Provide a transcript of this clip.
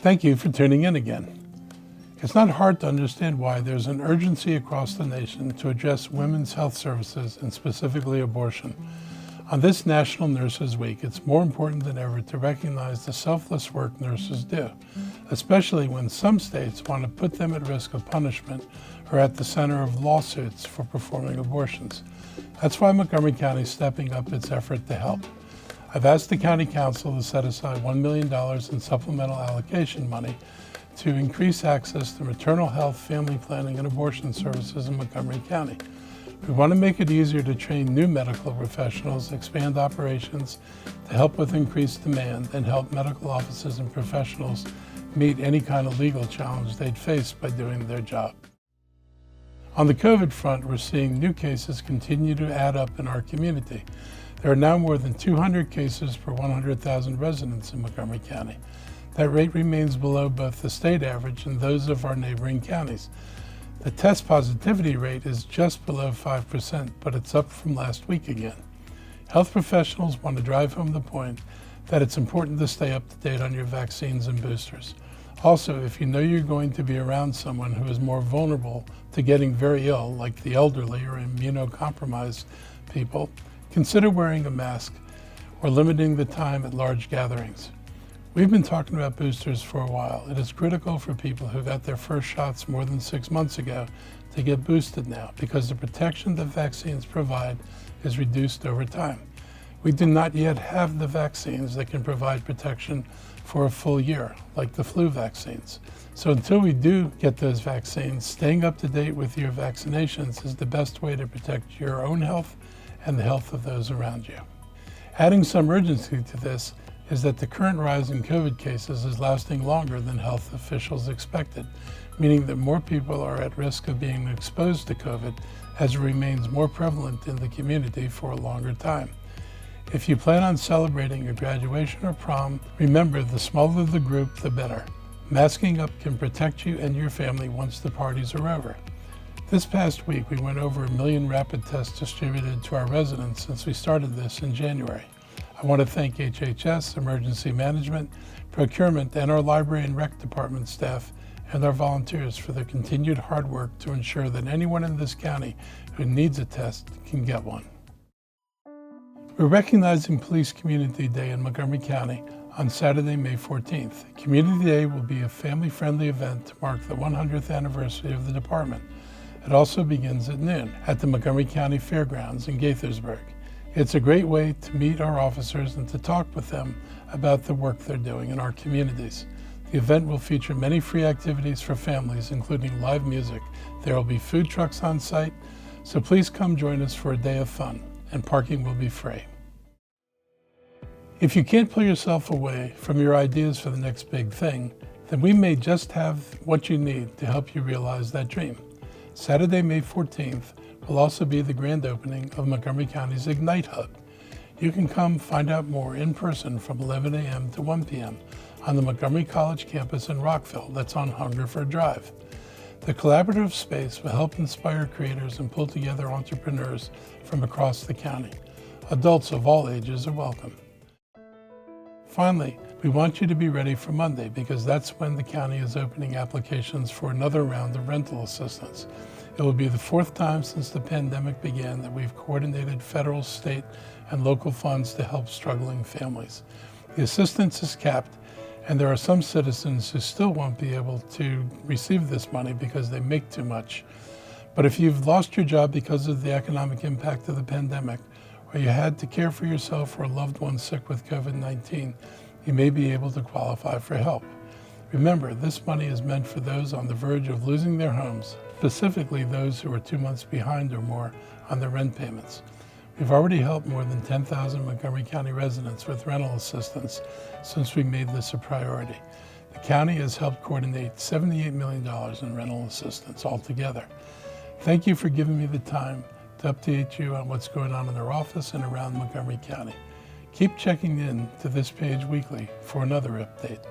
Thank you for tuning in again. It's not hard to understand why there's an urgency across the nation to address women's health services and specifically abortion. On this National Nurses Week, it's more important than ever to recognize the selfless work nurses do, especially when some states want to put them at risk of punishment or at the center of lawsuits for performing abortions. That's why Montgomery County is stepping up its effort to help. I've asked the County Council to set aside $1 million in supplemental allocation money to increase access to maternal health, family planning, and abortion services in Montgomery County. We want to make it easier to train new medical professionals, expand operations to help with increased demand, and help medical offices and professionals meet any kind of legal challenge they'd face by doing their job. On the COVID front, we're seeing new cases continue to add up in our community. There are now more than 200 cases per 100,000 residents in Montgomery County. That rate remains below both the state average and those of our neighboring counties. The test positivity rate is just below 5%, but it's up from last week again. Health professionals want to drive home the point that it's important to stay up to date on your vaccines and boosters. Also, if you know you're going to be around someone who is more vulnerable to getting very ill, like the elderly or immunocompromised people, consider wearing a mask or limiting the time at large gatherings. We've been talking about boosters for a while. It is critical for people who got their first shots more than 6 months ago to get boosted now because the protection that vaccines provide is reduced over time. We do not yet have the vaccines that can provide protection for a full year, like the flu vaccines. So until we do get those vaccines, staying up to date with your vaccinations is the best way to protect your own health and the health of those around you. Adding some urgency to this is that the current rise in COVID cases is lasting longer than health officials expected, meaning that more people are at risk of being exposed to COVID as it remains more prevalent in the community for a longer time. If you plan on celebrating your graduation or prom, remember the smaller the group, the better. Masking up can protect you and your family once the parties are over. This past week, we went over 1 million rapid tests distributed to our residents since we started this in January. I want to thank HHS, Emergency Management, Procurement, and our Library and Rec Department staff and our volunteers for their continued hard work to ensure that anyone in this county who needs a test can get one. We're recognizing Police Community Day in Montgomery County on Saturday, May 14th. Community Day will be a family-friendly event to mark the 100th anniversary of the department. It also begins at noon at the Montgomery County Fairgrounds in Gaithersburg. It's a great way to meet our officers and to talk with them about the work they're doing in our communities. The event will feature many free activities for families, including live music. There will be food trucks on site, so please come join us for a day of fun, and parking will be free. If you can't pull yourself away from your ideas for the next big thing, then we may just have what you need to help you realize that dream. Saturday, May 14th, will also be the grand opening of Montgomery County's Ignite Hub. You can come find out more in person from 11 a.m. to 1 p.m. on the Montgomery College campus in Rockville that's on Hungerford Drive. The collaborative space will help inspire creators and pull together entrepreneurs from across the county. Adults of all ages are welcome. Finally, we want you to be ready for Monday because that's when the county is opening applications for another round of rental assistance. It will be the 4th time since the pandemic began that we've coordinated federal, state, and local funds to help struggling families. The assistance is capped, and there are some citizens who still won't be able to receive this money because they make too much. But if you've lost your job because of the economic impact of the pandemic, or you had to care for yourself or a loved one sick with COVID-19, you may be able to qualify for help. Remember, this money is meant for those on the verge of losing their homes, specifically those who are 2 months behind or more on their rent payments. We've already helped more than 10,000 Montgomery County residents with rental assistance since we made this a priority. The county has helped coordinate $78 million in rental assistance altogether. Thank you for giving me the time to update you on what's going on in our office and around Montgomery County. Keep checking in to this page weekly for another update.